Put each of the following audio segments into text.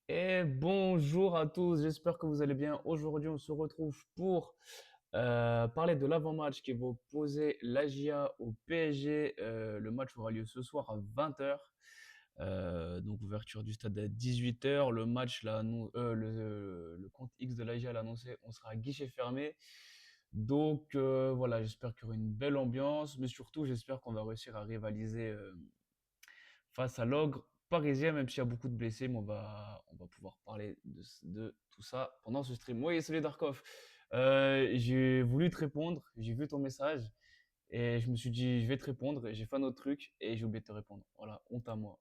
Et bonjour à tous, j'espère que vous allez bien. Aujourd'hui, on se retrouve pour parler de l'avant-match qui va opposer l'AGIA au PSG. Le match aura lieu ce soir à 20 h. Donc, ouverture du stade à 18 h. Le match, le compte X de l'AGIA l'a annoncé, on sera à guichet fermé. Donc, voilà, j'espère qu'il y aura une belle ambiance, mais surtout, j'espère qu'on va réussir à rivaliser face à l'ogre parisien, même s'il y a beaucoup de blessés, mais on va pouvoir parler de tout ça pendant ce stream. Oui, salut Darkov. J'ai voulu te répondre, j'ai vu ton message et je me suis dit, je vais te répondre. J'ai fait un autre truc et j'ai oublié de te répondre. Voilà, honte à moi.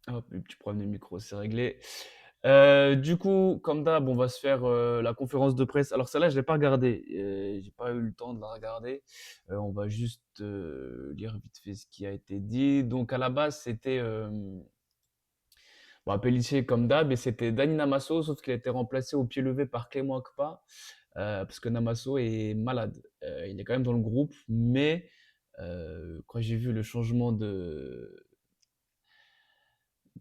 Hop, le petit problème de micro, c'est réglé. Du coup, comme d'hab, on va se faire la conférence de presse. Alors celle-là, je l'ai pas regardée. J'ai pas eu le temps de la regarder. On va juste lire vite fait ce qui a été dit. Donc à la base, c'était bon, Pellissier comme d'hab, et c'était Dani Namasso, sauf qu'il a été remplacé au pied levé par Clément Akpa, parce que Namasso est malade. Il est quand même dans le groupe, mais quand j'ai vu le changement de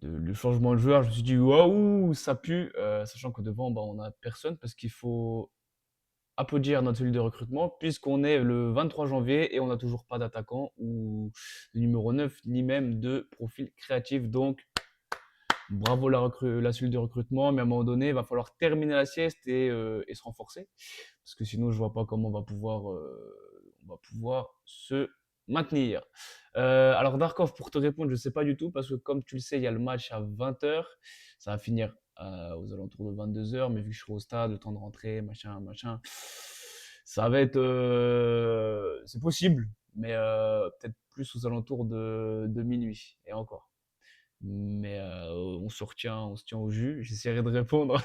joueur, je me suis dit waouh, ça pue, sachant que devant, bah, on a personne parce qu'il faut applaudir notre cellule de recrutement puisqu'on est le 23 janvier et on n'a toujours pas d'attaquant ou de numéro 9 ni même de profil créatif. Donc bravo la cellule de recrutement, mais à un moment donné, il va falloir terminer la sieste et se renforcer parce que sinon je vois pas comment on va pouvoir se maintenir. Alors Darkov, pour te répondre, je sais pas du tout parce que comme tu le sais, il y a le match à 20 h. Ça va finir aux alentours de 22 h, mais vu que je serai au stade, le temps de rentrer, machin, machin, ça va être, c'est possible, mais peut-être plus aux alentours de minuit et encore. Mais on se tient au jus. J'essaierai de répondre,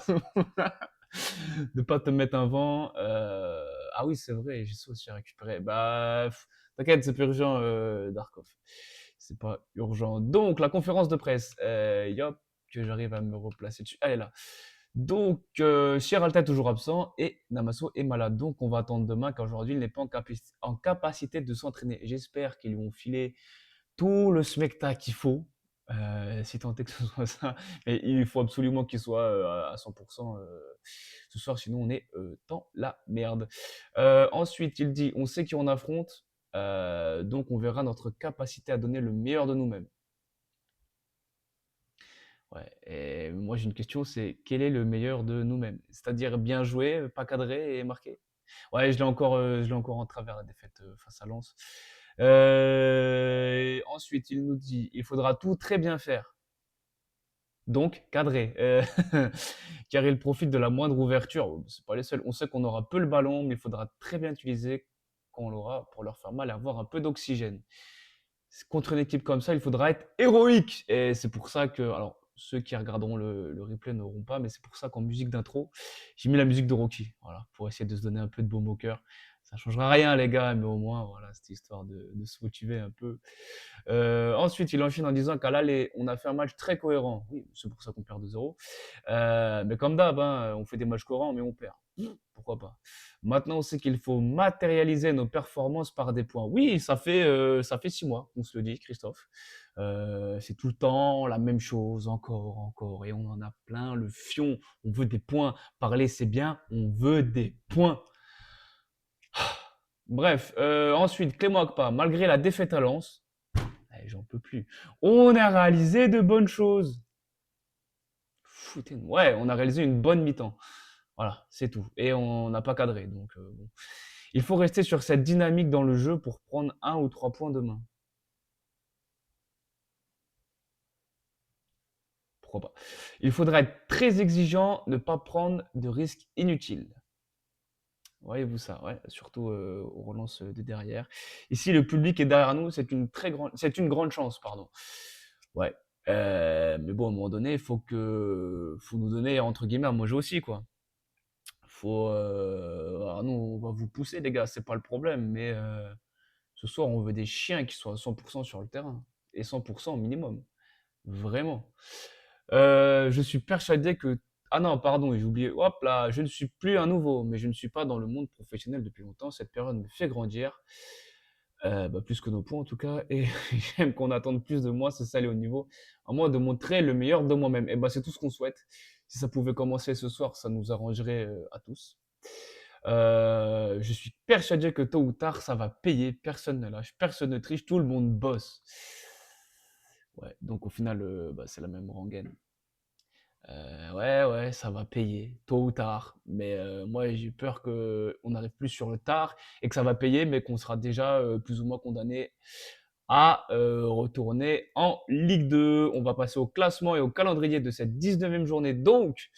de pas te mettre un vent. Ah oui, c'est vrai, j'ai ça aussi à récupérer. Bah, t'inquiète, c'est pas urgent, Darkov. C'est pas urgent. Donc, la conférence de presse. Yop, que j'arrive à me replacer dessus. Elle est là. Donc, Alta est toujours absent et Namasso est malade. Donc, on va attendre demain car aujourd'hui, il n'est pas en capacité de s'entraîner. J'espère qu'ils lui ont filé tout le spectacle qu'il faut, si tant est que ce soit ça. Mais il faut absolument qu'il soit à 100% ce soir, sinon on est dans la merde. Ensuite, il dit, on sait qui on affronte, donc on verra notre capacité à donner le meilleur de nous-mêmes. Ouais, et moi j'ai une question, c'est quel est le meilleur de nous-mêmes? C'est-à-dire bien joué, pas cadré et marqué? Ouais, je l'ai encore en travers la défaite face à Lens. Ensuite, il nous dit, il faudra tout très bien faire. Donc, cadrer. Car il profite de la moindre ouverture. C'est pas les seuls. On sait qu'on aura peu le ballon, mais il faudra très bien utiliser quand on l'aura pour leur faire mal et avoir un peu d'oxygène. Contre une équipe comme ça, il faudra être héroïque. Et c'est pour ça que, alors, ceux qui regarderont le replay n'auront pas, mais c'est pour ça qu'en musique d'intro, j'ai mis la musique de Rocky. Voilà, pour essayer de se donner un peu de baume au cœur. Ça changera rien, les gars, mais au moins, voilà, cette histoire de se motiver un peu. Ensuite, il enchaîne en disant qu'à l'aller, on a fait un match très cohérent. Oui, c'est pour ça qu'on perd 2-0. Mais comme d'hab, hein, on fait des matchs cohérents, mais on perd. Pourquoi pas? Maintenant, on sait qu'il faut matérialiser nos performances par des points. Oui, ça fait 6 mois qu'on se le dit, Christophe. C'est tout le temps la même chose, encore, encore, et on en a plein le fion. On veut des points. Parler, c'est bien. On veut des points. Bref, ensuite, Clément Akpa, malgré la défaite à Lens, j'en peux plus. On a réalisé de bonnes choses. Foutez-nous. Ouais, on a réalisé une bonne mi-temps. Voilà, c'est tout. Et on n'a pas cadré. Donc, bon. Il faut rester sur cette dynamique dans le jeu pour prendre 1 ou 3 points demain. Pourquoi pas? Il faudra être très exigeant, ne pas prendre de risques inutiles. Voyez-vous ça, ouais, surtout aux relances de derrière. Ici, le public est derrière nous, c'est une grande chance, pardon. Ouais. Mais bon, à un moment donné, faut nous donner entre guillemets à manger aussi, quoi. Alors nous, on va vous pousser, les gars, c'est pas le problème, mais ce soir, on veut des chiens qui soient à 100% sur le terrain et 100% au minimum, vraiment. Je suis persuadé que ah non, pardon, j'ai oublié. Hop là, je ne suis plus un nouveau, mais je ne suis pas dans le monde professionnel depuis longtemps. Cette période me fait grandir. Plus que nos points en tout cas. Et j'aime qu'on attende plus de moi, c'est ça les hauts niveaux. À moi de montrer le meilleur de moi-même. Et c'est tout ce qu'on souhaite. Si ça pouvait commencer ce soir, ça nous arrangerait à tous. Je suis persuadé que tôt ou tard, ça va payer. Personne ne lâche, personne ne triche, tout le monde bosse. Ouais, donc au final, c'est la même rengaine. Ouais, ça va payer, tôt ou tard. Mais moi, j'ai peur qu'on n'arrive plus sur le tard et que ça va payer, mais qu'on sera déjà plus ou moins condamné à retourner en Ligue 2. On va passer au classement et au calendrier de cette 19e journée. Donc,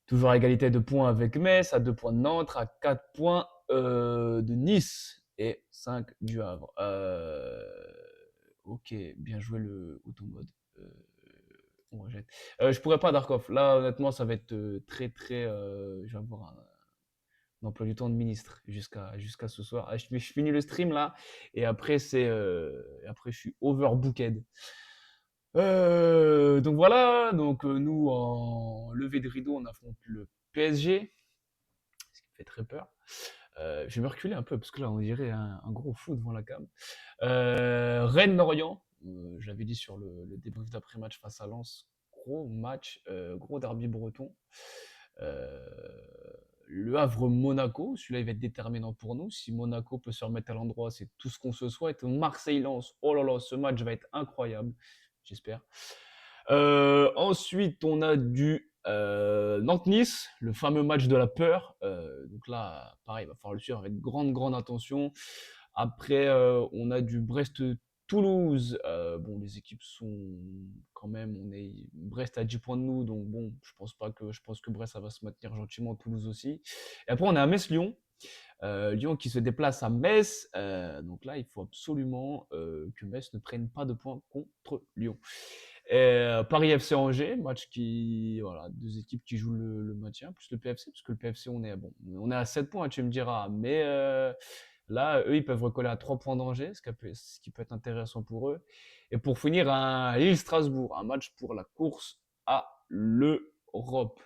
toujours à égalité de points avec Metz, à 2 points de Nantes, à 4 points de Nice et 5 du Havre. Ok, bien joué le automode. Euh, on rejette. Je pourrais pas Darkov. Là, honnêtement, ça va être très très. Je vais avoir un emploi du temps de ministre jusqu'à ce soir. Je finis le stream là et après après je suis overbooked. Donc voilà, donc nous en levée de rideau, on affronte le PSG, ce qui me fait très peur. Je vais me reculer un peu parce que là on dirait un gros fou devant la cam. Rennes-Lorient, je l'avais dit sur le débrief d'après-match face à Lens, gros match, gros derby breton. Euh, le Havre-Monaco, celui-là il va être déterminant pour nous. Si Monaco peut se remettre à l'endroit, c'est tout ce qu'on se souhaite. Marseille-Lens, oh là là, ce match va être incroyable, j'espère. Ensuite, on a du Nantes-Nice, le fameux match de la peur. Donc là, pareil, il va falloir le suivre avec grande attention. Après, on a du Brest-Toulouse. Bon, les équipes sont quand même, on est Brest à 10 points de nous, donc bon, je pense que Brest ça va se maintenir gentiment, Toulouse aussi. Et après, on a Metz-Lyon. Lyon qui se déplace à Metz. Donc là, il faut absolument que Metz ne prenne pas de points contre Lyon. Paris FC Angers, match qui, voilà, deux équipes qui jouent le maintien, plus le PFC, parce que le PFC, on est à 7 points, tu me diras. Mais là, eux, ils peuvent recoller à 3 points d'Angers, ce qui peut être intéressant pour eux. Et pour finir, un Lille-Strasbourg, un match pour la course à l'Europe.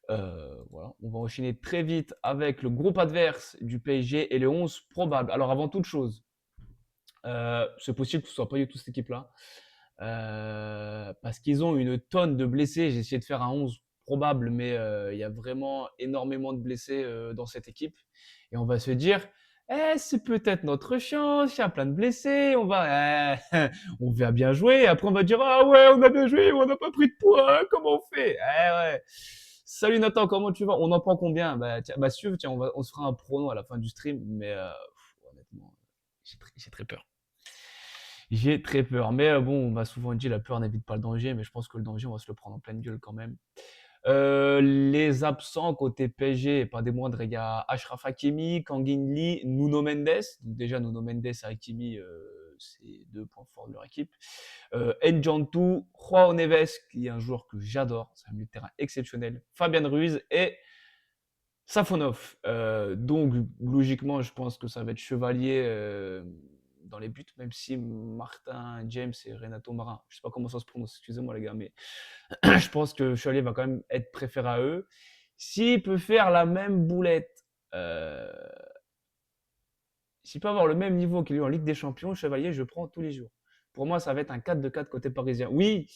Voilà, on va enchaîner très vite avec le groupe adverse du PSG et les 11 probables. Alors avant toute chose, c'est possible que ce soit pas du tout cette équipe-là. Parce qu'ils ont une tonne de blessés. J'ai essayé de faire un 11 probable, mais il y a vraiment énormément de blessés dans cette équipe. Et on va se dire, c'est peut-être notre chance, il y a plein de blessés, on va bien jouer. Et après, on va dire, ah ouais, on a bien joué, on n'a pas pris de points, comment on fait? Ouais. Salut Nathan, comment tu vas? On en prend combien? Si tu veux, tiens, on se fera un prono à la fin du stream, mais honnêtement, j'ai très peur. J'ai très peur. Mais bon, on m'a souvent dit la peur n'évite pas le danger, mais je pense que le danger, on va se le prendre en pleine gueule quand même. Les absents côté PSG, pas des moindres, il y a Achraf Hakimi, Kangin Lee, Nuno Mendes. Donc déjà, Nuno Mendes et Hakimi, c'est 2 points forts de leur équipe. Njantou, Joao Neves, qui est un joueur que j'adore, c'est un milieu de terrain exceptionnel. Fabian Ruiz et Safonov. Donc, logiquement, je pense que ça va être Chevalier dans les buts, même si Martin James et Renato Marin, je sais pas comment ça se prononce, excusez-moi les gars, mais je pense que Chevalier va quand même être préféré à eux. S'il peut faire la même boulette, s'il peut avoir le même niveau qu'il a eu en Ligue des Champions, Chevalier, je prends tous les jours. Pour moi, ça va être un 4 de 4 côté parisien. Oui,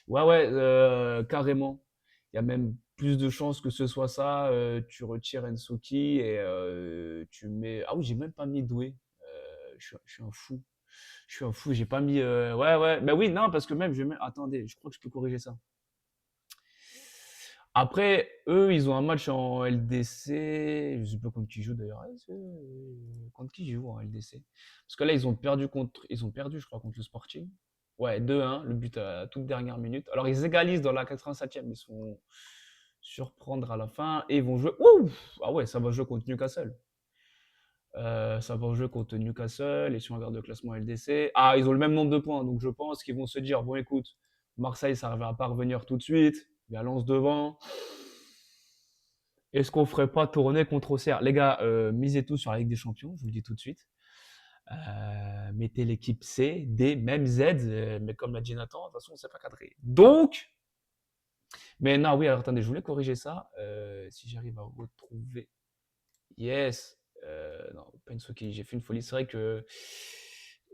ouais, carrément. Il y a même plus de chances que ce soit ça. Tu retires Ensoki et tu mets. Ah oui, j'ai même pas mis Doué. Je suis un fou. Je suis un fou, j'ai pas mis. Ouais. Ben oui, non, parce que même, attendez, je crois que je peux corriger ça. Après, eux, ils ont un match en LDC. Je sais pas contre qui ils jouent d'ailleurs. Contre qui ils jouent en LDC? Parce que là, ils ont perdu, je crois, contre le Sporting. Ouais, 2-1, le but à toute dernière minute. Alors, ils égalisent dans la 87e, ils sont surprendre à la fin et ils vont jouer. Ouh! Ah ouais, ça va jouer contre Newcastle. Ça va jouer contre Newcastle et si on regarde le classement LDC, ils ont le même nombre de points, donc je pense qu'ils vont se dire bon, écoute, Marseille, ça ne va pas revenir tout de suite. Il y a Lens devant. Est-ce qu'on ferait pas tourner contre Auxerre? Les gars, misez tout sur la Ligue des Champions, je vous le dis tout de suite. Mettez l'équipe C, D, même Z, mais comme l'a dit Nathan, de toute façon, on ne sait pas cadrer. Donc, mais non, oui, alors attendez, je voulais corriger ça. Si j'arrive à retrouver. Yes. Non, pas Insoki, j'ai fait une folie. C'est vrai que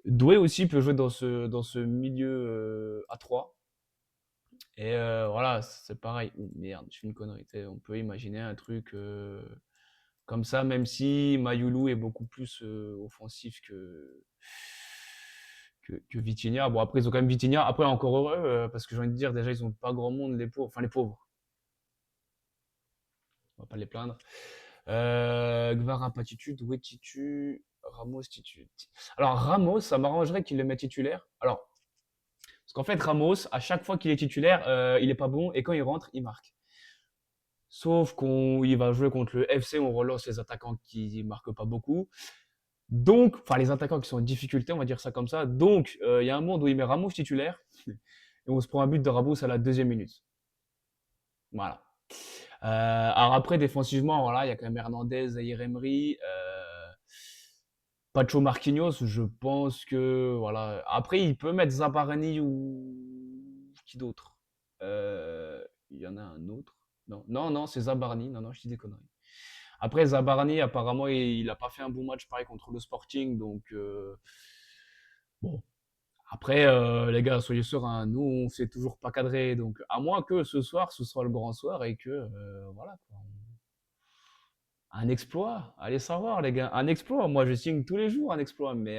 Doué aussi peut jouer dans ce milieu à 3. Et voilà, c'est pareil. Ouh, merde, je fais une connerie. Tu sais, on peut imaginer un truc comme ça, même si Mayulu est beaucoup plus offensif que Vitinha. Bon, après, ils ont quand même Vitinha. Après, encore heureux, parce que j'ai envie de dire, déjà, ils ont pas grand monde, les pauvres. Enfin, les pauvres, on va pas les plaindre. Gvara pas titu, Doué titu, Ramos titu. Alors, Ramos, ça m'arrangerait qu'il le mette titulaire. Alors, parce qu'en fait, Ramos, à chaque fois qu'il est titulaire, il est pas bon, et quand il rentre, il marque. Sauf qu'il va jouer contre le FC, on relance les attaquants qui marquent pas beaucoup. Donc, enfin, les attaquants qui sont en difficulté, on va dire ça comme ça. Donc, il y a un monde où il met Ramos titulaire, et on se prend un but de Ramos à la 2e minute. Voilà. Alors après, défensivement, voilà, il y a quand même Hernandez, Zaïre Emery, Pacho Marquinhos, je pense que, voilà. Après, il peut mettre Zabarani ou qui d'autre? Il y en a un autre. Non, non, non, c'est Zabarni. Non, non, je dis des conneries. Après, Zabarni, apparemment, il n'a pas fait un bon match pareil contre le Sporting. Donc, bon. Après, les gars, soyez sereins. Nous, on s'est toujours pas cadré. Donc, à moins que ce soir, ce soit le grand soir et que, voilà, quoi. Un exploit. Allez savoir, les gars. Un exploit. Moi, je signe tous les jours un exploit. Mais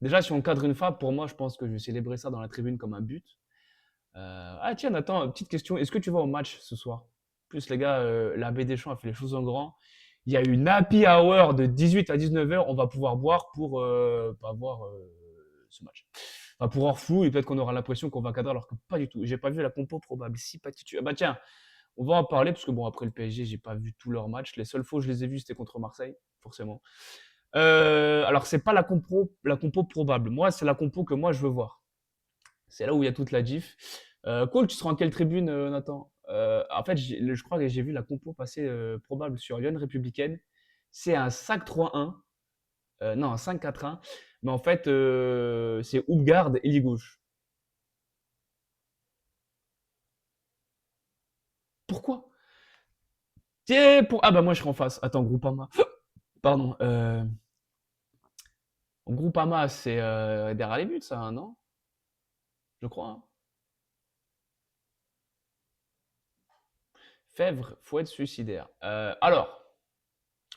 déjà, si on cadre une frappe, pour moi, je pense que je vais célébrer ça dans la tribune comme un but. Ah tiens, Nathan, petite question. Est-ce que tu vas au match ce soir? En plus, les gars, l'abbé Deschamps a fait les choses en grand. Il y a une happy hour de 18 à 19 heures. On va pouvoir boire pour pas voir ce match. On va pouvoir flou et peut-être qu'on aura l'impression qu'on va cadrer alors que pas du tout. J'ai pas vu la compo probable. Si pas titu. Ah bah tiens, on va en parler parce que bon, après le PSG, j'ai pas vu tous leurs matchs. Les seules fois où je les ai vus, c'était contre Marseille, forcément. Alors, c'est pas la compo probable. Moi, c'est la compo que moi je veux voir. C'est là où il y a toute la diff. Cole, tu seras en quelle tribune, Nathan? En fait, je crois que j'ai vu la compo passer probable sur Lyon Républicaine. C'est un 5-3-1. Non, un 5-4-1. Mais en fait, c'est Oudgard et ailier gauche. Pourquoi? Tiens, ah bah moi je serai en face. Attends, Groupama. Pardon. Groupama, c'est derrière les buts, ça, hein, non? Je crois, hein. Fèvre, faut être suicidaire. Alors,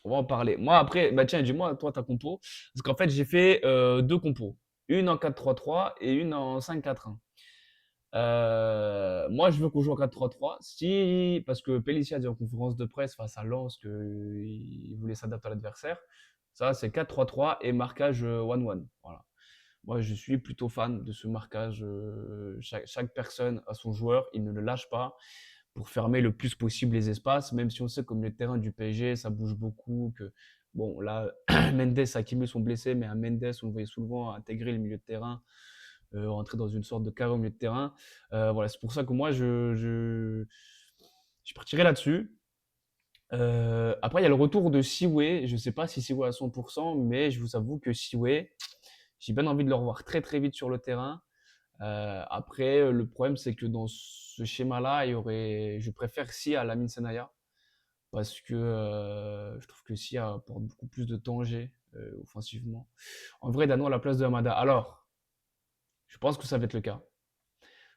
on va en parler. Moi, après, bah tiens, dis-moi, toi, ta compo. Parce qu'en fait, j'ai fait deux compos. Une en 4-3-3 et une en 5-4-1. Moi, je veux qu'on joue en 4-3-3. Si, parce que Pellissier a dit en conférence de presse face à Lens qu'il voulait s'adapter à l'adversaire. Ça, c'est 4-3-3 et marquage 1-1. Voilà. Moi, je suis plutôt fan de ce marquage. Chaque personne a son joueur, il ne le lâche pas pour fermer le plus possible les espaces, même si on sait comme le terrain du PSG, ça bouge beaucoup, que bon, là, Mendes, Hakimi sont blessés, mais à Mendes, on le voyait souvent intégrer le milieu de terrain, rentrer dans une sorte de carré au milieu de terrain. Voilà, c'est pour ça que moi, je partirai là-dessus. Après, il y a le retour de Siwe. Je ne sais pas si Siwe à 100%, mais je vous avoue que Siwe, j'ai bien envie de le revoir très très vite sur le terrain. Après, le problème, c'est que dans ce schéma-là, je préfère Sia à Lamine Senaya parce que je trouve que Sia apporte beaucoup plus de danger offensivement. En vrai, Dano à la place de Hamada. Alors, je pense que ça va être le cas.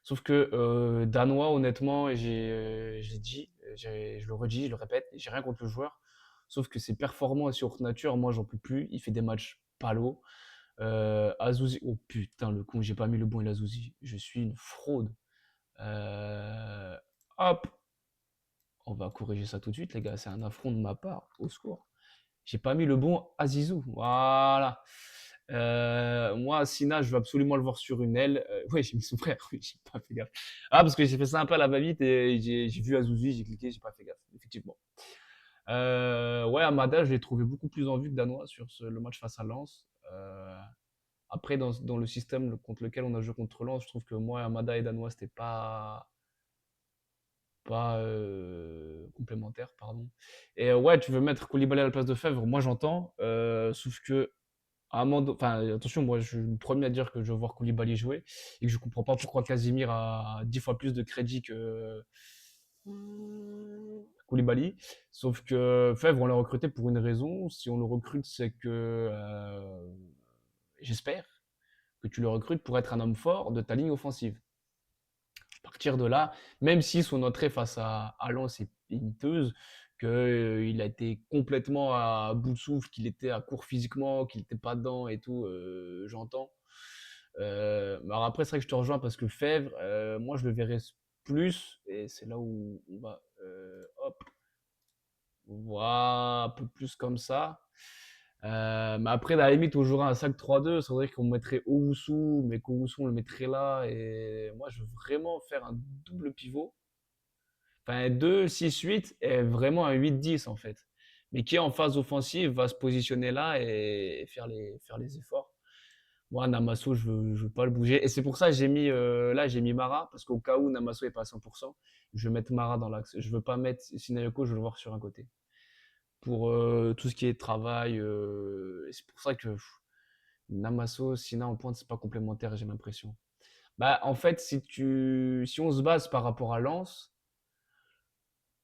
Sauf que Danois, honnêtement, j'ai dit, je le redis, je le répète, j'ai rien contre le joueur. Sauf que ses performances sur nature, moi, j'en peux plus. Il fait des matchs palos. Azouzi, oh putain, le con, j'ai pas mis le bon et l'Azouzi. Je suis une fraude. Euh, Hop, on va corriger ça tout de suite, les gars. C'est un affront de ma part. Au secours. J'ai pas mis le bon Azizou. Voilà. Moi, Sina, je veux absolument le voir sur une aile. Ouais, j'ai mis son frère. Oui, j'ai pas fait gaffe. Ah, parce que j'ai fait ça un peu à la va-vite et j'ai vu Azouzi, j'ai cliqué, j'ai pas fait gaffe. Effectivement. Ouais, Amada, je l'ai trouvé beaucoup plus en vue que Danois sur le match face à Lens. Après, dans le système contre lequel on a joué contre Lens, je trouve que moi, Amada et Danois, c'était pas complémentaire, pardon. Et ouais, tu veux mettre Koulibaly à la place de Fèvre, moi j'entends, sauf que à un moment, enfin attention, moi je suis le premier à dire que je veux voir Koulibaly jouer et que je comprends pas pourquoi Casimir a 10 fois plus de crédit Koulibaly. Sauf que Fèvre, on l'a recruté pour une raison. Si on le recrute, c'est que j'espère que tu le recrutes pour être un homme fort de ta ligne offensive. À partir de là, même si son entrée face à Lens est piteuse, qu'il a été complètement à bout de souffle, qu'il était à court physiquement, qu'il n'était pas dedans et tout, j'entends. Alors après, c'est vrai que je te rejoins parce que Fèvre, moi je le verrais plus, et c'est là où on va, hop, voilà, un peu plus comme ça. Mais après, à la limite, on jouerait un 5-3-2. C'est vrai qu'on mettrait Owusu, mais qu'Owusu, on le mettrait là. Et moi, je veux vraiment faire un double pivot. Enfin, 2-6-8 et vraiment un 8-10 en fait. Mais qui en phase offensive va se positionner là et faire les efforts. Moi, Namasso, je veux pas le bouger. Et c'est pour ça que j'ai mis Mara, parce qu'au cas où Namasso est pas à 100%, je vais mettre Mara dans l'axe. Je veux pas mettre Sinayoko, je veux le voir sur un côté pour tout ce qui est travail. Et c'est pour ça que Namasso, Sina en pointe, c'est pas complémentaire, j'ai l'impression. Bah, en fait, si on se base par rapport à Lens,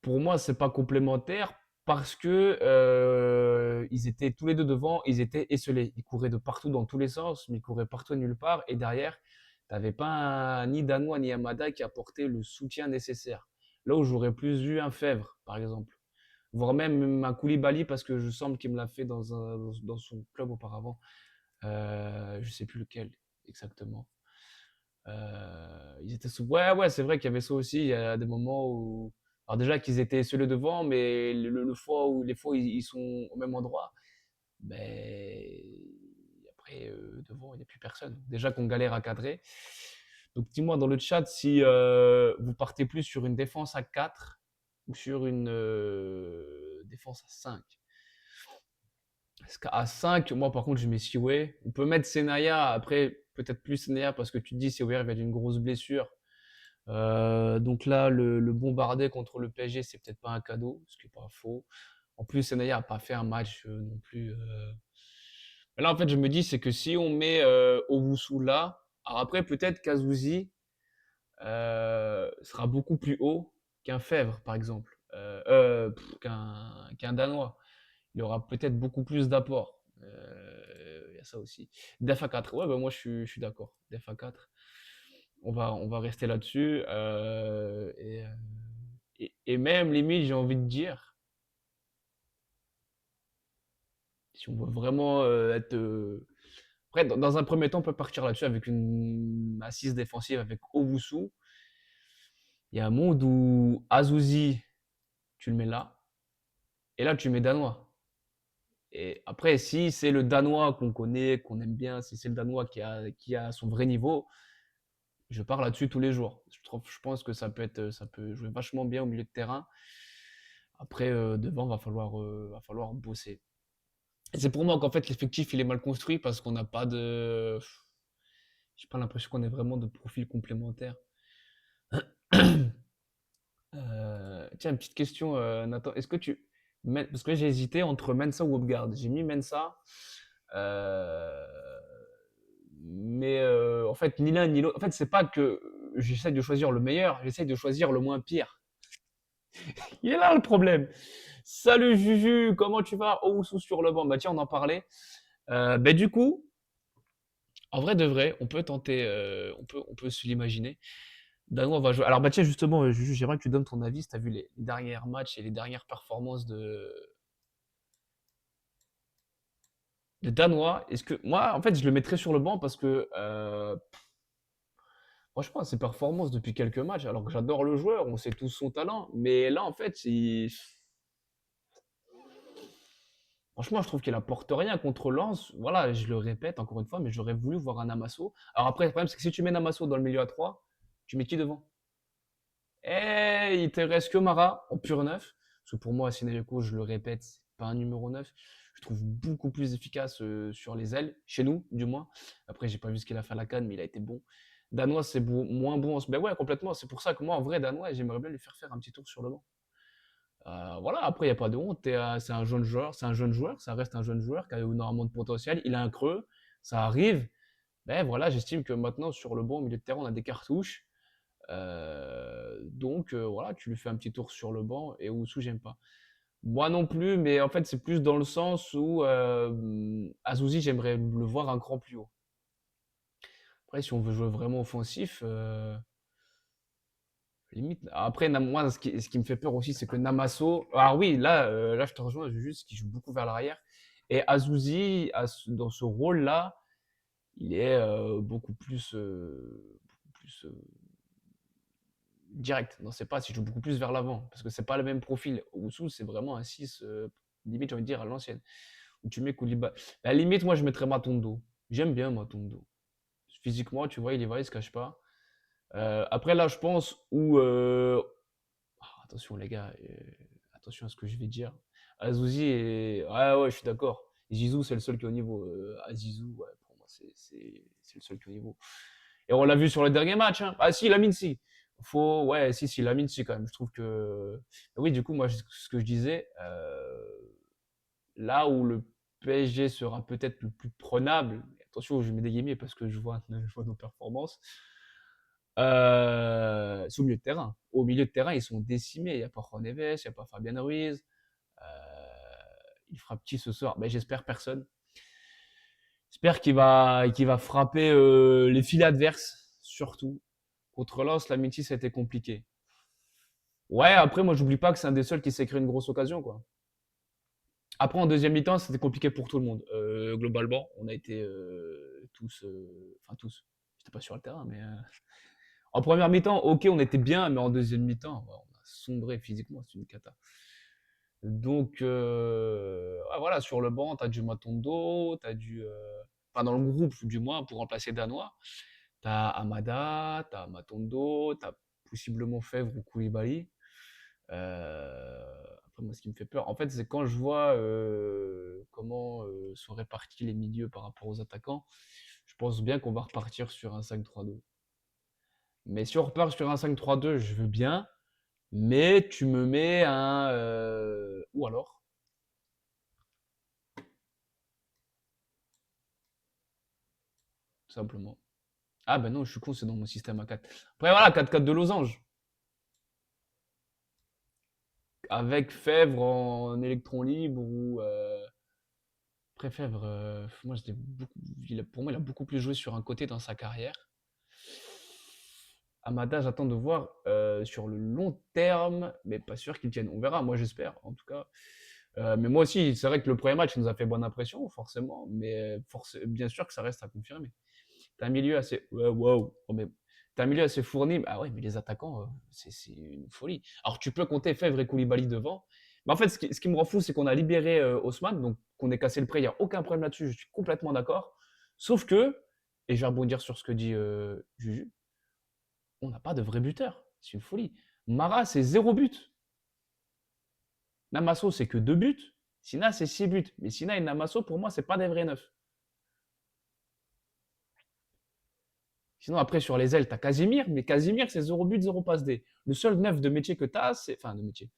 pour moi, c'est pas complémentaire parce que ils étaient tous les deux devant, ils étaient esselés. Ils couraient de partout dans tous les sens, mais ils couraient partout et nulle part. Et derrière, t'avais pas ni Danois ni Amada qui apportaient le soutien nécessaire. Là où j'aurais plus vu un Fèvre, par exemple, voire même un Koulibaly parce que je sens qu'il me l'a fait dans son club auparavant. Je sais plus lequel exactement. Ils étaient ouais, ouais, c'est vrai qu'il y avait ça aussi. Il y a des moments où, alors déjà qu'ils étaient seuls devant, mais le fois où les fois ils sont au même endroit, ben après devant il n'y a plus personne. Déjà qu'on galère à cadrer. Donc dis-moi dans le chat si vous partez plus sur une défense à 4 ou sur une défense à 5. Parce qu'à 5, moi par contre je mets Siwe. On peut mettre Senaya, après peut-être plus Senaya parce que tu te dis Siwe il vient d'une grosse blessure. Donc là, le bombarder contre le PSG, c'est peut-être pas un cadeau, ce qui est pas faux. En plus, Senaya a pas fait un match non plus. Mais là, en fait, je me dis, c'est que si on met Owusu là, alors après, peut-être Kazuzi sera beaucoup plus haut qu'un Fèvre, par exemple, qu'un Danois. Il aura peut-être beaucoup plus d'apport. Il y a ça aussi. Def à 4, ouais, bah moi je suis d'accord. Def à 4. On va rester là-dessus. Et même, limite, j'ai envie de dire, si on veut vraiment être. Après, dans un premier temps, on peut partir là-dessus avec une assise défensive avec Owusu. Il y a un monde où Azuzi, tu le mets là. Et là, tu mets Danois. Et après, si c'est le Danois qu'on connaît, qu'on aime bien, si c'est le Danois qui a son vrai niveau, je pars là-dessus tous les jours. Je pense que ça peut jouer vachement bien au milieu de terrain. Après, devant, va falloir bosser. Et c'est pour moi qu'en fait, l'effectif, il est mal construit parce qu'on n'a pas de. J'ai pas l'impression qu'on ait vraiment de profil complémentaire. Tiens, une petite question, Nathan. Est-ce que tu. Parce que j'ai hésité entre Mensa ou Upgard. J'ai mis Mensa. Euh, Mais en fait, ni l'un ni l'autre. En fait, c'est pas que j'essaie de choisir le meilleur, j'essaie de choisir le moins pire. Il est là le problème. Salut Juju, comment tu vas? Oh, sous sur le banc. Bah tiens, on en parlait. Bah du coup, en vrai de vrai, on peut tenter, on peut se l'imaginer. Danois va jouer. Alors bah tiens, justement, Juju, j'aimerais que tu donnes ton avis si tu as vu les derniers matchs et les dernières performances de Danois. Est-ce que moi, en fait, je le mettrais sur le banc parce que franchement, ses performances depuis quelques matchs, alors que j'adore le joueur, on sait tous son talent, mais là, en fait, franchement, je trouve qu'il apporte rien contre Lens. Voilà, je le répète encore une fois, mais j'aurais voulu voir un Amasso. Alors après, le problème, c'est que si tu mets Namasso dans le milieu à 3, tu mets qui devant? Eh, il te reste que Mara en pur neuf. Parce que pour moi, Sinayoko, je le répète, c'est pas un numéro 9. Je trouve beaucoup plus efficace sur les ailes, chez nous, du moins. Après, j'ai pas vu ce qu'il a fait à la canne, mais il a été bon. Danois, c'est moins bon. Ben ouais, complètement. C'est pour ça que moi, en vrai, Danois, j'aimerais bien lui faire un petit tour sur le banc. Voilà, après, il n'y a pas de honte. C'est un jeune joueur, ça reste un jeune joueur qui a énormément de potentiel. Il a un creux, ça arrive. Mais voilà, j'estime que maintenant, sur le banc, au milieu de terrain, on a des cartouches. Donc voilà, tu lui fais un petit tour sur le banc et Oussou, j'aime pas. Moi non plus, mais en fait, c'est plus dans le sens où Azouzi, j'aimerais le voir un cran plus haut. Après, si on veut jouer vraiment offensif, limite. Après, moi, ce qui me fait peur aussi, c'est que Namasso. Ah oui, là, je te rejoins, juste qui joue beaucoup vers l'arrière. Et Azouzi, dans ce rôle-là, il est beaucoup plus direct. Non, c'est pas, il joue beaucoup plus vers l'avant, parce que c'est pas le même profil. Oussou, c'est vraiment un 6, limite, j'ai envie de dire, à l'ancienne. Où tu mets Koulibaly. À la limite, moi, je mettrais Matondo. J'aime bien Matondo. Physiquement, tu vois, il y va, il se cache pas. Après, là, je pense où. Attention, les gars, attention à ce que je vais dire. Azouzi est. Ouais, ouais, je suis d'accord. Zizou, c'est le seul qui est au niveau. Azizou, ouais, pour moi, c'est le seul qui est au niveau. Et on l'a vu sur le dernier match. Hein. Ah, si, Lamine, si. Ouais, si, Lamine, si, quand même. Je trouve que. Oui, du coup, moi, ce que je disais, là où le PSG sera peut-être le plus prenable, attention, je mets des guillemets parce que je vois nos performances, c'est au milieu de terrain. Au milieu de terrain, ils sont décimés. Il n'y a pas Juan Neves, il n'y a pas Fabien Ruiz. Euh, il fera petit ce soir. Ben, j'espère personne. J'espère qu'il va frapper les filets adverses, surtout. Contre Lens, la Métis, ça a été compliqué. Ouais, après, moi, j'oublie pas que c'est un des seuls qui s'est créé une grosse occasion, quoi. Après, en deuxième mi-temps, c'était compliqué pour tout le monde. Globalement, on a été tous, enfin tous, j'étais pas sur le terrain, mais en première mi-temps, ok, on était bien, mais en deuxième mi-temps, ouais, on a sombré physiquement, c'est une cata. Donc, ouais, voilà, sur le banc, t'as du Matondo, enfin dans le groupe du moins, pour remplacer Danois, t'as Amada, t'as Matondo, t'as possiblement Fèvre ou Koulibaly. Après, moi, ce qui me fait peur, en fait, c'est quand je vois comment sont répartis les milieux par rapport aux attaquants, je pense bien qu'on va repartir sur un 5-3-2. Mais si on repart sur un 5-3-2, je veux bien, mais tu me mets un. Ou alors, tout simplement. Ah ben non, je suis con, c'est dans mon système à 4. Après, voilà, 4-4 de losange. Avec Fèvre en électron libre ou. Après, Fèvre, moi, pour moi, il a beaucoup plus joué sur un côté dans sa carrière. Amada, j'attends de voir sur le long terme, mais pas sûr qu'il tienne. On verra, moi j'espère en tout cas. Mais moi aussi, c'est vrai que le premier match nous a fait bonne impression, forcément, mais bien sûr que ça reste à confirmer. T'as un milieu assez. Ouais, wow. Oh, mais t'as un milieu assez fourni. Ah ouais, mais les attaquants, c'est une folie. Alors tu peux compter Fèvre et Koulibaly devant. Mais en fait, ce qui me rend fou, c'est qu'on a libéré Haussmann, donc qu'on ait cassé le prêt, il n'y a aucun problème là-dessus, je suis complètement d'accord. Sauf que, et je vais rebondir sur ce que dit Juju, on n'a pas de vrai buteur. C'est une folie. Mara, c'est 0 but. Namasso, c'est que 2 buts. Sina, c'est 6 buts. Mais Sina et Namasso, pour moi, c'est pas des vrais neufs. Sinon, après, sur les ailes, t'as Casimir, mais Casimir, c'est 0 but, 0 passe D. Le seul neuf de métier que t'as, c'est. Enfin, de métier.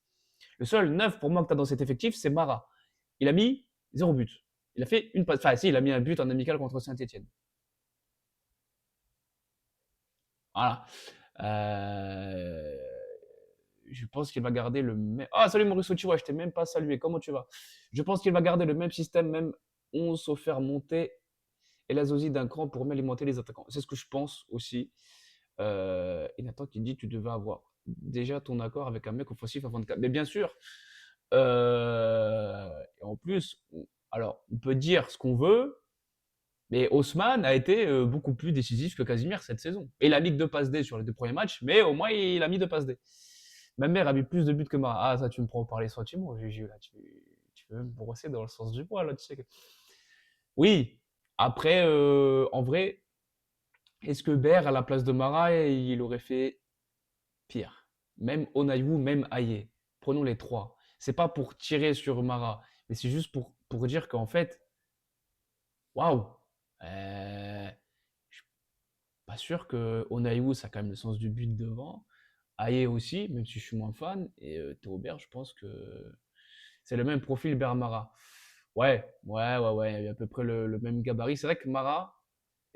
Le seul neuf pour moi que t'as dans cet effectif, c'est Mara. Il a mis 0 but. Il a fait une passe. Enfin, si, il a mis un but en amical contre Saint-Etienne. Voilà. Euh, Je pense qu'il va garder le même. Ah, salut Maurice Ochiwa, je t'ai même pas salué. Comment tu vas? Je pense qu'il va garder le même système, même 11 sauf faire monter et la Zosie d'un cran pour mieux alimenter les attaquants. C'est ce que je pense aussi. Et Nathan qui dit tu devais avoir déjà ton accord avec un mec offensif avant de. Mais bien sûr. Et en plus, alors on peut dire ce qu'on veut, mais Haussmann a été beaucoup plus décisif que Casimir cette saison. Et il a mis que 2 passes D sur les 2 premiers matchs, mais au moins il a mis 2 passes D. Ma mère a mis plus de buts que moi. Ah, ça, tu me prends par les sentiments, Juju, là. Tu veux me brosser dans le sens du poil, là, tu sais que. Oui, après, en vrai, est-ce que Ber, à la place de Mara, il aurait fait pire? Même Onayou, même Aye. Prenons les trois. C'est pas pour tirer sur Mara, mais c'est juste pour dire qu'en fait, waouh! Je suis pas sûr que Onayou, ça a quand même le sens du but devant. Aye aussi, même si je suis moins fan. Et Théo Ber, je pense que c'est le même profil Bermara. Ouais, ouais, ouais, ouais, il y a à peu près le même gabarit. C'est vrai que Mara,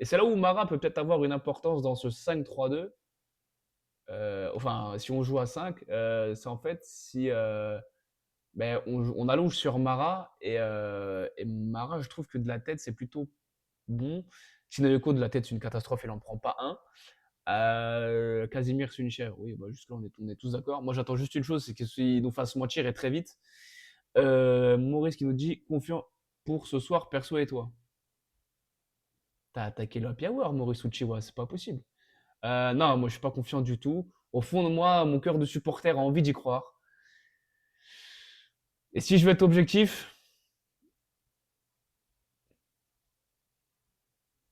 et c'est là où Mara peut peut-être avoir une importance dans ce 5-3-2, Enfin, si on joue à 5, c'est en fait si ben, on allonge sur Mara et Mara, je trouve que de la tête, c'est plutôt bon. Sinayoko, de la tête, c'est une catastrophe, il en prend pas un. Casimir, c'est une chèvre. Oui, bah, jusque-là, on est tous d'accord. Moi, j'attends juste une chose, c'est qu'il nous fasse mentir et très vite. Maurice qui nous dit confiant pour ce soir, perso et toi. T'as attaqué le happy hour, Maurice Uchiwa, c'est pas possible. Non, moi, je suis pas confiant du tout. Au fond de moi, mon cœur de supporter a envie d'y croire. Et si je veux être objectif,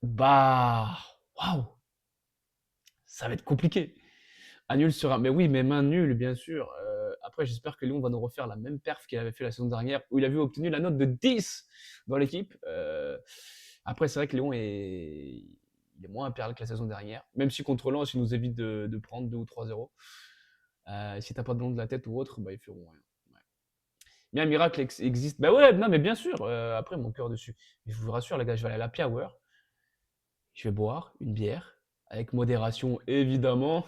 bah, waouh, ça va être compliqué. Un nul sera. Mais oui, mais main nulle, bien sûr. Après, j'espère que Lyon va nous refaire la même perf qu'il avait fait la saison dernière, où il avait obtenu la note de 10 dans l'équipe. Après, c'est vrai que Lyon il est moins impérial que la saison dernière. Même si contre Lens, il nous évite de prendre 2 ou 3-0. Si t'as pas de long de la tête ou autre, bah, ils feront rien. Ouais. Mais un miracle existe. Bah ouais, non, mais bien sûr. Après, mon cœur dessus. Mais je vous rassure, les gars, je vais aller à la Hour. Je vais boire une bière, avec modération, évidemment.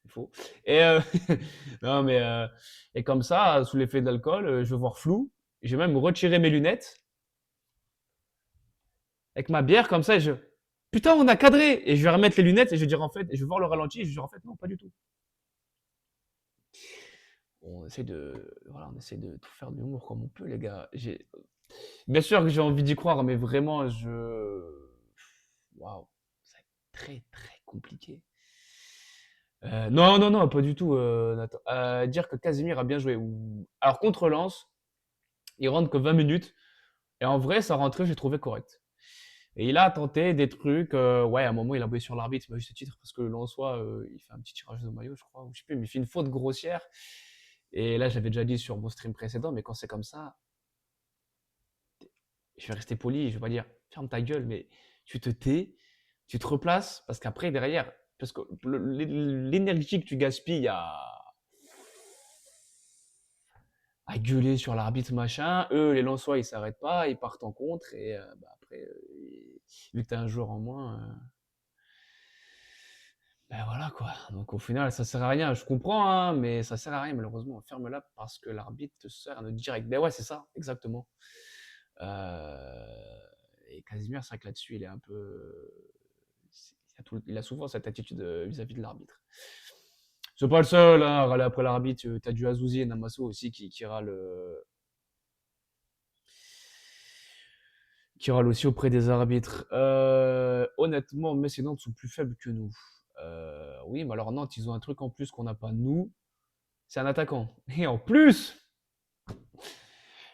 Il faut. Et, non, mais, et comme ça, sous l'effet de l'alcool, je vais voir flou. Je vais même retirer mes lunettes avec ma bière, comme ça, et je. Putain, on a cadré! Et je vais remettre les lunettes et je vais dire en fait, et je vais voir le ralenti et je vais dire en fait, non, pas du tout. On essaie de, voilà, on essaie de tout faire de l'humour comme on peut, les gars. Bien sûr que j'ai envie d'y croire, mais vraiment, waouh, ça va être très très compliqué. Non, non, non, pas du tout, Nathan. Dire que Casemir a bien joué. Alors contre Lens, il rentre que 20 minutes. Et en vrai, sa rentrée, j'ai trouvé correct. Et il a tenté des trucs. Ouais, à un moment, il a bougé sur l'arbitre, mais à juste titre, parce que le Lensois, il fait un petit tirage de maillot, je crois, ou je sais plus, mais il fait une faute grossière. Et là, j'avais déjà dit sur mon stream précédent, mais quand c'est comme ça, je vais rester poli, je vais pas dire ferme ta gueule, mais tu te tais, tu te replaces, parce qu'après, derrière, parce que l'énergie que tu gaspilles à gueuler sur l'arbitre, machin, eux, les Lensois, ils s'arrêtent pas, ils partent en contre, et bah, après, vu que t'as un joueur en moins, ben voilà quoi. Donc au final, ça sert à rien. Je comprends, hein, mais ça sert à rien malheureusement. Ferme-la parce que l'arbitre te sert un direct. Ben ouais, c'est ça, exactement. Et Casimir, c'est vrai que là-dessus, il est un peu. Il a souvent cette attitude vis-à-vis de l'arbitre. C'est pas le seul hein, à râler après l'arbitre. T'as du Azouzi et Namasso aussi qui râle aussi auprès des arbitres. Honnêtement, Metz et Nantes sont plus faibles que nous. Oui, mais alors Nantes, ils ont un truc en plus qu'on n'a pas nous. C'est un attaquant. Et en plus,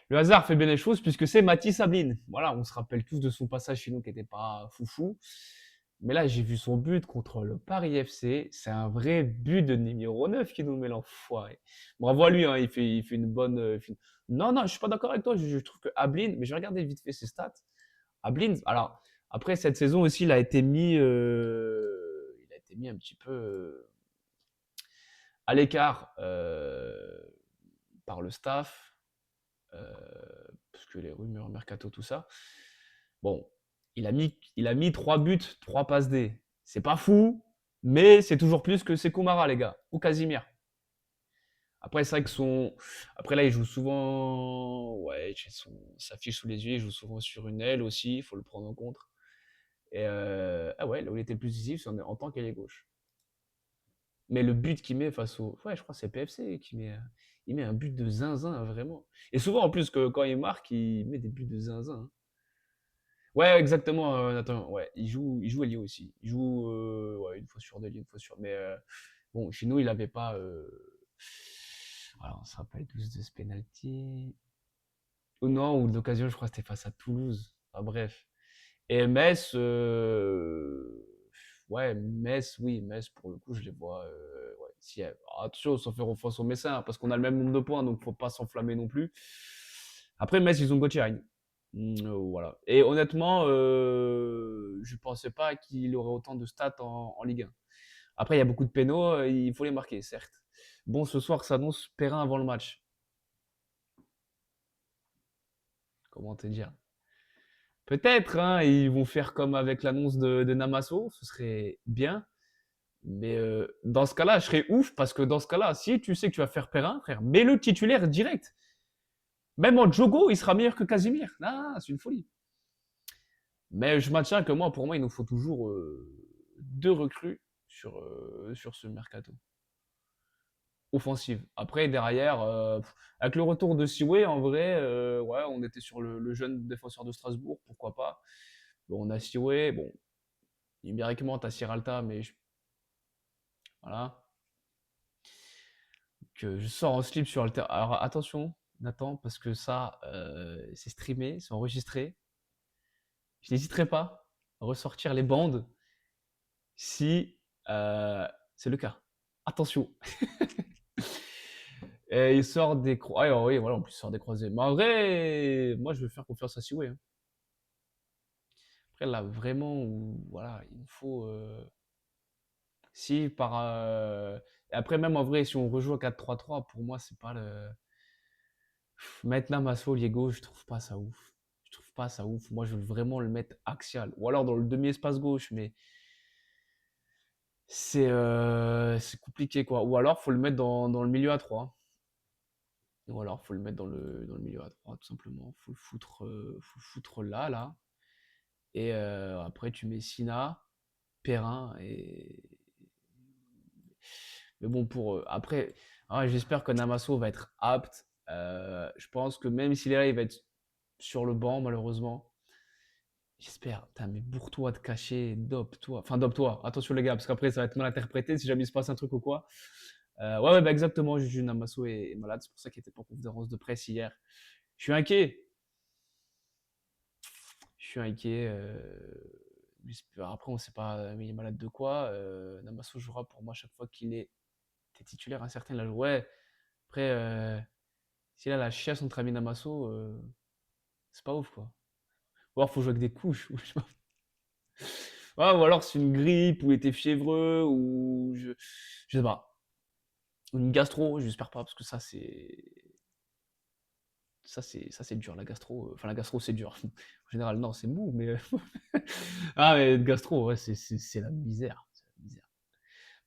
le hasard fait bien les choses puisque c'est Mathis Sabline. Voilà, on se rappelle tous de son passage chez nous qui n'était pas foufou. Mais là, j'ai vu son but contre le Paris FC. C'est un vrai but de numéro 9 qui nous met l'enfoiré. Bravo à lui, hein, il fait une bonne. Non, non, je suis pas d'accord avec toi. Je trouve que Ablin, mais je vais regarder vite fait ses stats. Ablin, alors, après cette saison aussi, il a été mis un petit peu à l'écart par le staff. euh, parce que les rumeurs mercato, tout ça. Bon, il a mis 3 buts, 3 passes D. C'est pas fou, mais c'est toujours plus que Sekou les gars, ou Casimir. Après, c'est vrai que Après, là, il joue souvent. Ouais, j'ai sa fiche sous les yeux, il joue souvent sur une aile aussi, il faut le prendre en compte. Et ah ouais, là où il était le plus décisif, c'est en tant qu'ailier gauche. Mais le but qu'il met face au. Ouais, je crois que c'est PFC qui met. Il met un but de zinzin, vraiment. Et souvent, en plus, que quand il marque, il met des buts de zinzin, hein. Ouais, exactement, Nathan. Ouais, il joue ailier aussi. Il joue ouais, une fois sur deux, une fois sur. Mais bon, chez nous, il avait pas. Alors, on se rappelle tous de ce penalty. Ou non, ou l'occasion, je crois, c'était face à Toulouse. Enfin, bref. Et Metz, ouais, Metz, oui, Metz, pour le coup, je les vois. Ouais, si, attention, sans faire offense aux Messins, hein, parce qu'on a le même nombre de points, donc faut pas s'enflammer non plus. Après, Metz, ils ont Gauthier. Voilà. Et honnêtement, je pensais pas qu'il aurait autant de stats en Ligue 1. Après, il y a beaucoup de pénaux, il faut les marquer, certes. Bon, ce soir s'annonce Perrin avant le match. Comment te dire? Peut-être, hein, ils vont faire comme avec l'annonce de Namasso, ce serait bien. Mais dans ce cas-là, je serais ouf parce que dans ce cas-là, si tu sais que tu vas faire Perrin, frère, mets-le titulaire direct. Même en Jogo, il sera meilleur que Casimir. Ah, c'est une folie. Mais je maintiens que moi, pour moi, il nous faut toujours deux recrues sur ce mercato. Offensive. Après, derrière, avec le retour de Siwe, en vrai, ouais, on était sur le jeune défenseur de Strasbourg, pourquoi pas. Bon, on a Siwe, bon, numériquement, t'as Siralta, mais voilà. Que je sors en slip sur Alter. Alors attention, Nathan, parce que ça, c'est streamé, c'est enregistré. Je n'hésiterai pas à ressortir les bandes si c'est le cas. Attention. Et il sort des croisés. Ah oui, voilà, en plus, il sort des croisés. Mais en vrai, moi, je vais faire confiance à Siwe, hein. Après, là, vraiment, voilà, il me faut. Si par. Et après, même en vrai, si on rejoue à 4-3-3, pour moi, c'est pas le. Mettre Namaso lié gauche, je trouve pas ça ouf. Je trouve pas ça ouf. Moi, je veux vraiment le mettre axial. Ou alors dans le demi-espace gauche, mais c'est compliqué, quoi. Ou alors, faut le mettre dans le milieu à 3. Ou alors, faut le mettre dans le milieu à 3, tout simplement. Faut le foutre là. Et après, tu mets Sina, Perrin et. Mais bon, après, ouais, j'espère que Namaso va être apte. Je pense que même s'il est là, il va être sur le banc, malheureusement. J'espère. Putain, mais bourre-toi de cacher, dope-toi. Enfin, dope-toi. Attention, les gars, parce qu'après, ça va être mal interprété si jamais il se passe un truc ou quoi. Ouais, bah exactement. Juju Namaso est malade. C'est pour ça qu'il était pas en conférence de presse hier. Je suis inquiet. Je suis inquiet. Après, on sait pas, mais il est malade de quoi. Namaso jouera pour moi chaque fois qu'il est titulaire. Un certain, il a joué. Ouais. Après, s'il a la chiasse entre Ami Namaso, c'est pas ouf, quoi. Ou alors, faut jouer avec des couches. Ouais, ou alors c'est une grippe, ou il était fiévreux, ou je sais pas. Ou une gastro, j'espère pas, parce que ça c'est dur, la gastro. Enfin, la gastro, c'est dur. En général, non, c'est mou, mais. Ah, mais gastro, ouais, c'est la misère. C'est la misère.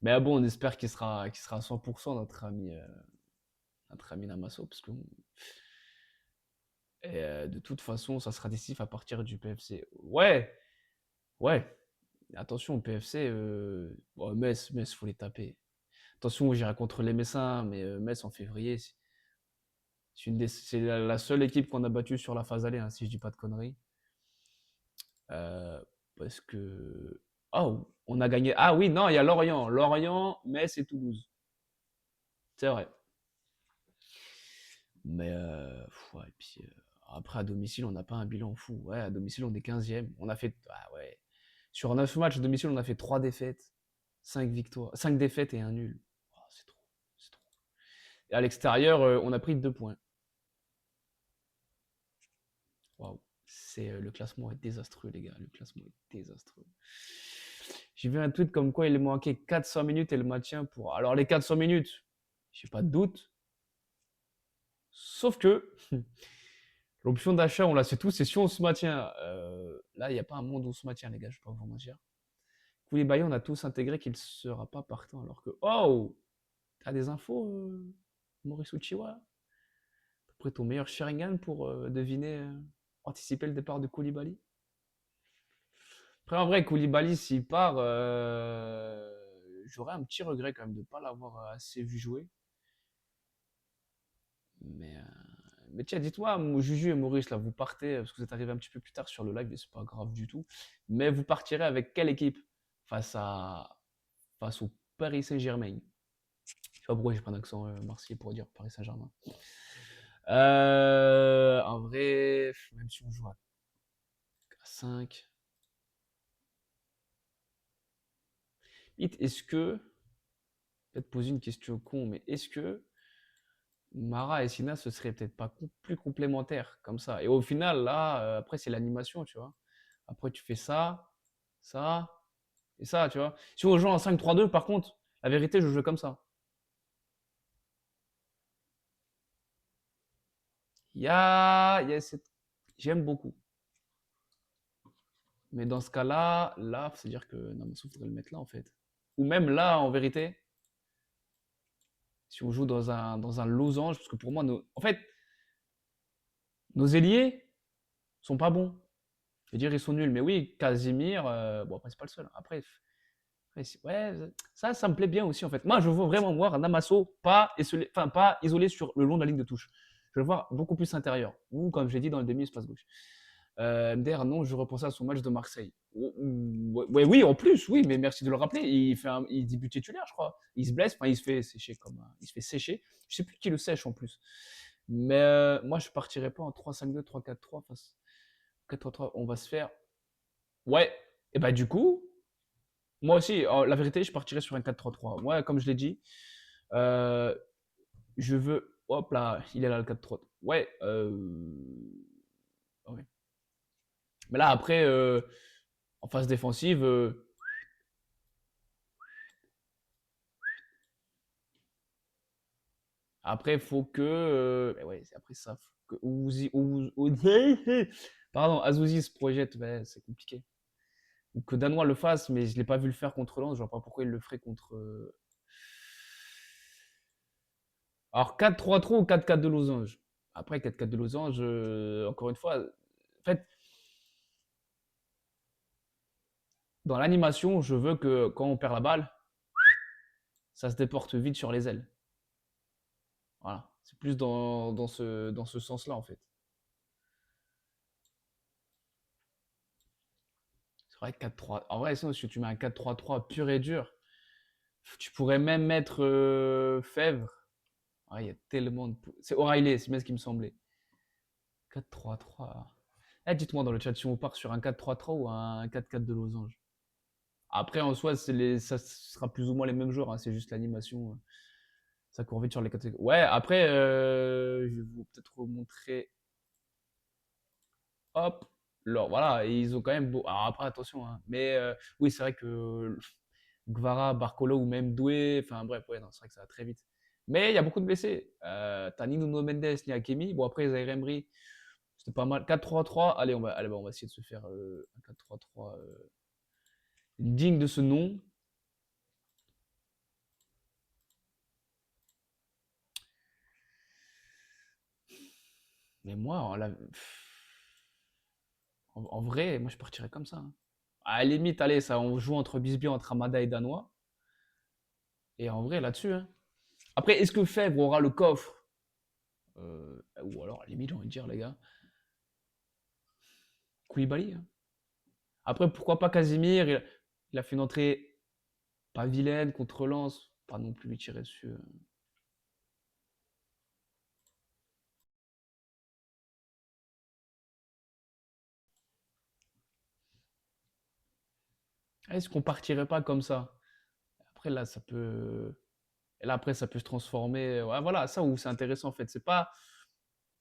Mais bon, on espère qu'il sera à 100% notre ami Namasso, parce que de toute façon, ça sera décisif à partir du PFC. Ouais, ouais. Attention, PFC, bon, Metz, faut les taper. Attention, j'irai contre les Messins, mais Metz en février, c'est la seule équipe qu'on a battue sur la phase aller, hein, si je dis pas de conneries. Euh, Parce que. Oh, on a gagné. Ah oui, non, il y a Lorient. Lorient, Metz et Toulouse. C'est vrai. Mais ouais, et puis, après, à domicile, on n'a pas un bilan fou. Ouais, à domicile, on est 15e. On a fait. Ah ouais. Sur 9 matchs à domicile, on a fait 3 défaites, 5 victoires, 5 défaites et un nul. Oh, c'est trop. C'est trop. Et à l'extérieur, on a pris 2 points. Waouh. Le classement est désastreux, les gars. Le classement est désastreux. J'ai vu un tweet comme quoi il manquait 400 minutes et le maintien pour. Alors, les 400 minutes, j'ai pas de doute. Sauf que l'option d'achat, on la sait tous, c'est si on se maintient. Là, il n'y a pas un monde où on se maintient, les gars, je ne vais pas vous mentir. Koulibaly, on a tous intégré qu'il ne sera pas partant. Alors que. Oh, t'as des infos, Maurice Uchiwa? Après ton meilleur Sharingan pour deviner, anticiper le départ de Koulibaly? Après, en vrai, Koulibaly, s'il part, j'aurais un petit regret quand même de ne pas l'avoir assez vu jouer. Mais, euh, mais tiens, dites-moi, Juju et Maurice, là, vous partez, parce que vous êtes arrivés un petit peu plus tard sur le live, mais c'est pas grave du tout. Mais vous partirez avec quelle équipe face, à, face au Paris Saint-Germain? Je sais pas pourquoi j'ai pas d'accent marseillais pour dire Paris Saint-Germain. En vrai, même si on joue à 5, est-ce que, peut-être poser une question con, mais est-ce que Mara et Sina, ce serait peut-être pas plus complémentaire comme ça? Et au final, là, après, c'est l'animation, tu vois. Après, tu fais ça et ça, tu vois. Si on joue en 5-3-2, par contre, la vérité, je joue comme ça. J'aime beaucoup. Mais dans ce cas-là, c'est-à-dire que non, mais il faudrait le mettre là, en fait. Ou même là, en vérité, si on joue dans un losange, parce que pour moi, en fait, nos ailiers sont pas bons. Je veux dire, ils sont nuls. Mais oui, Casimir, bon, après, c'est pas le seul. Après, ouais, ça me plaît bien aussi, en fait. Moi, je veux vraiment voir un Amasso pas isolé sur le long de la ligne de touche. Je veux le voir beaucoup plus intérieur. Ou, comme j'ai dit, dans le demi-espace gauche. MDR, non, je repensais à son match de Marseille. Ouais, oui, en plus, oui, mais merci de le rappeler. Il débute titulaire, je crois. Il se blesse, enfin, il se fait sécher il se fait sécher. Je sais plus qui le sèche en plus. Mais moi, je partirais pas en 3-5-2, 3-4-3 face 4-3-3. On va se faire. Ouais. Et bah du coup, moi aussi, la vérité, je partirais sur un 4-3-3. Moi, comme je l'ai dit, euh, je veux. Hop là, il est là le 4-3. Ouais. Ouais. Mais là, après, en phase défensive, après, faut que. Mais ouais, après ça, faut que pardon, Azouzi se projette, ouais, c'est compliqué. Ou que Danois le fasse, mais je l'ai pas vu le faire contre Lens, je vois pas pourquoi il le ferait contre. Alors 4-3-3 ou 4-4 de losange. Après 4-4 de losange, encore une fois, en fait, dans l'animation, je veux que quand on perd la balle, ça se déporte vite sur les ailes. Voilà. C'est plus dans ce sens-là, en fait. C'est vrai que 4-3. En vrai, sinon, si tu mets un 4-3-3 pur et dur, tu pourrais même mettre Fèvre. Ah, il y a tellement de. C'est O'Reilly, c'est bien ce qui me semblait. 4-3-3. Eh, dites-moi dans le chat si on part sur un 4-3-3 ou un 4-4 de losange. Après, en soi, ça sera plus ou moins les mêmes joueurs, hein, c'est juste l'animation. Ça court vite sur les catégories. Ouais, après, je vais vous peut-être vous montrer. Hop. Alors, voilà, ils ont quand même beau. Alors après, attention, hein. Mais oui, c'est vrai que Gvara, Barcola ou même Doué, enfin bref, ouais, non, c'est vrai que ça va très vite. Mais il y a beaucoup de blessés. T'as ni Nuno Mendes, ni Hakimi. Bon, après, Zaire Emery, c'était pas mal. 4-3-3. Allez, on va essayer de se faire un 4-3-3 digne de ce nom. Mais moi, en vrai, moi, je partirais comme ça, hein. À la limite, allez, ça, on joue entre Bisbee, entre Amada et Danois. Et en vrai, là-dessus, hein. Après, est-ce que Fèvre aura le coffre? Ou alors, à la limite, j'ai envie de dire, les gars, Koulibaly, hein. Après, pourquoi pas Casimir? Il a fait une entrée pas vilaine contre Lens. Pas non plus lui tirer dessus. Est-ce qu'on partirait pas comme ça? Après, là, ça peut. Et là, après, ça peut se transformer. Ouais, voilà, ça où c'est intéressant, en fait. C'est pas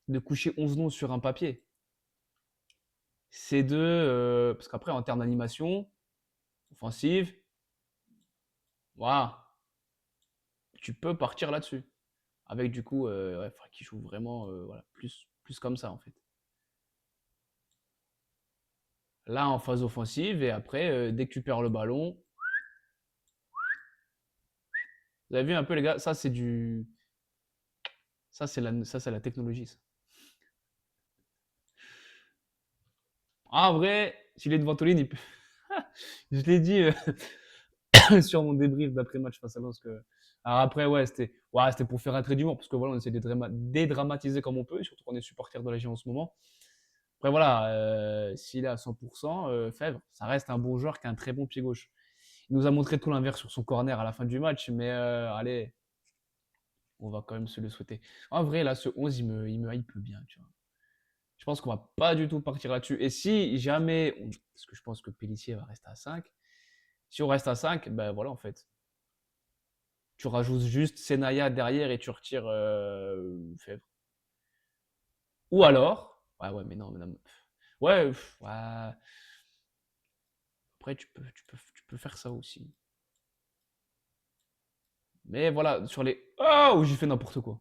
de coucher 11 noms sur un papier. C'est de. Parce qu'après, en termes d'animation, offensive, voilà, tu peux partir là-dessus. Avec du coup, ouais, qui joue vraiment voilà, plus comme ça, en fait. Là, en phase offensive, et après, dès que tu perds le ballon, vous avez vu un peu, les gars, ça, c'est du. Ça, c'est la technologie, ça. En vrai, s'il est devant Toline, il peut. Je l'ai dit sur mon débrief d'après-match face à Lens que. Alors après, ouais, c'était pour faire un trait d'humour, parce que voilà, on essaie de dédramatiser comme on peut, surtout qu'on est supporter de la G en ce moment. Après, voilà, s'il est à 100%, Fèvre, ça reste un bon joueur qui a un très bon pied gauche. Il nous a montré tout l'inverse sur son corner à la fin du match, mais allez, on va quand même se le souhaiter. En vrai, là, ce 11, il me hype bien, tu vois. Je pense qu'on va pas du tout partir là-dessus. Et si jamais, parce que je pense que Pellissier va rester à 5, si on reste à 5, ben voilà, en fait. Tu rajoutes juste Senaya derrière et tu retires Fèvre. Ou alors, ouais, mais non, ouais, ouais. Après, tu peux faire ça aussi. Mais voilà, sur les. Oh, j'ai fait n'importe quoi.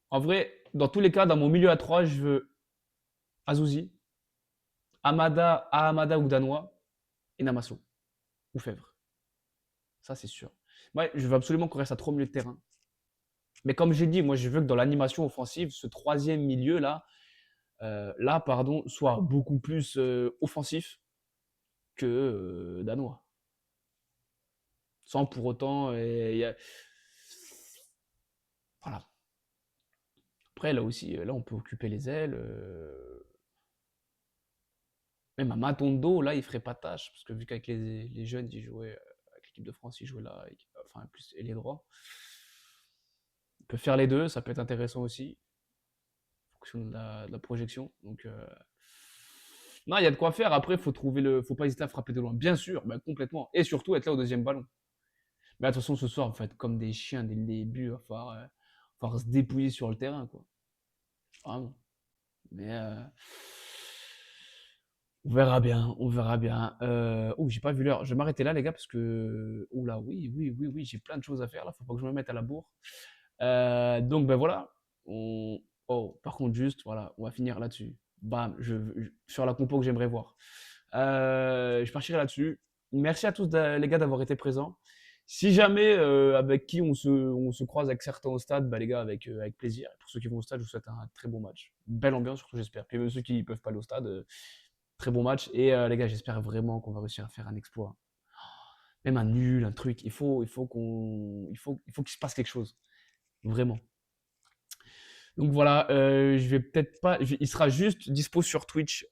En vrai, dans tous les cas, dans mon milieu à 3, je veux Azouzi, Ahamada ou Danois et Namasso. Ou Fèvre. Ça, c'est sûr. Ouais, je veux absolument qu'on reste à 3 milieux de terrain. Mais comme j'ai dit, moi, je veux que dans l'animation offensive, ce troisième milieu-là, pardon, soit beaucoup plus offensif que danois. Sans pour autant. Voilà. Après, là aussi, là, on peut occuper les ailes. Même à Matondo, là, il ferait pas tâche. Parce que vu qu'avec les jeunes, ils jouaient, avec l'équipe de France, ils jouaient là, enfin, plus et les droits. On peut faire les deux, ça peut être intéressant aussi, en fonction de la projection. Donc, non, il y a de quoi faire. Après, faut pas hésiter à frapper de loin. Bien sûr, bah, complètement. Et surtout, être là au deuxième ballon. Mais attention, ce soir, vous faites comme des chiens dès le début. Il va falloir se dépouiller sur le terrain, quoi. Vraiment. Mais on verra bien, on verra bien. Oh, j'ai pas vu l'heure. Je vais m'arrêter là, les gars, parce que. Oula, oui, oui, oui, oui, j'ai plein de choses à faire là. Faut pas que je me mette à la bourre. Donc, ben voilà. Oh, par contre, juste, voilà, on va finir là-dessus. Bam, sur la compo que j'aimerais voir. Je partirai là-dessus. Merci à tous, les gars, d'avoir été présents. Si jamais, avec qui on se croise avec certains au stade, bah, les gars, avec plaisir. Pour ceux qui vont au stade, je vous souhaite un très bon match. Belle ambiance, surtout, j'espère. Puis même ceux qui ne peuvent pas aller au stade, très bon match. Et les gars, j'espère vraiment qu'on va réussir à faire un exploit. Même un nul, un truc. Il faut qu'il se passe quelque chose. Vraiment. Donc voilà, je vais peut-être pas. Il sera juste dispo sur Twitch.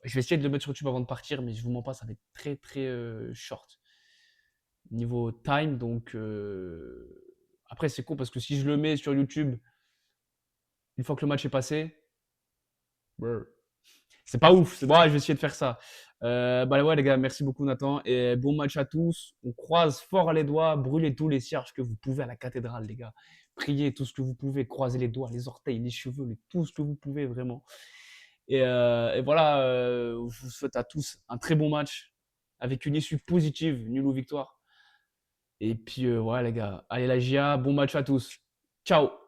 Je vais essayer de le mettre sur YouTube avant de partir, mais je vous mens pas, ça va être très très short niveau time. Donc après, c'est cool parce que si je le mets sur YouTube, une fois que le match est passé, brr, c'est pas ouf. C'est bon, ouais, je vais essayer de faire ça. Bah ouais, les gars, merci beaucoup, Nathan. Et bon match à tous. On croise fort les doigts. Brûlez tous les cierges que vous pouvez à la cathédrale, les gars. Priez tout ce que vous pouvez. Croisez les doigts, les orteils, les cheveux, tout ce que vous pouvez, vraiment. Et voilà, je vous souhaite à tous un très bon match avec une issue positive, nul ou victoire. Et puis voilà, les gars. Allez, la GIA, bon match à tous. Ciao!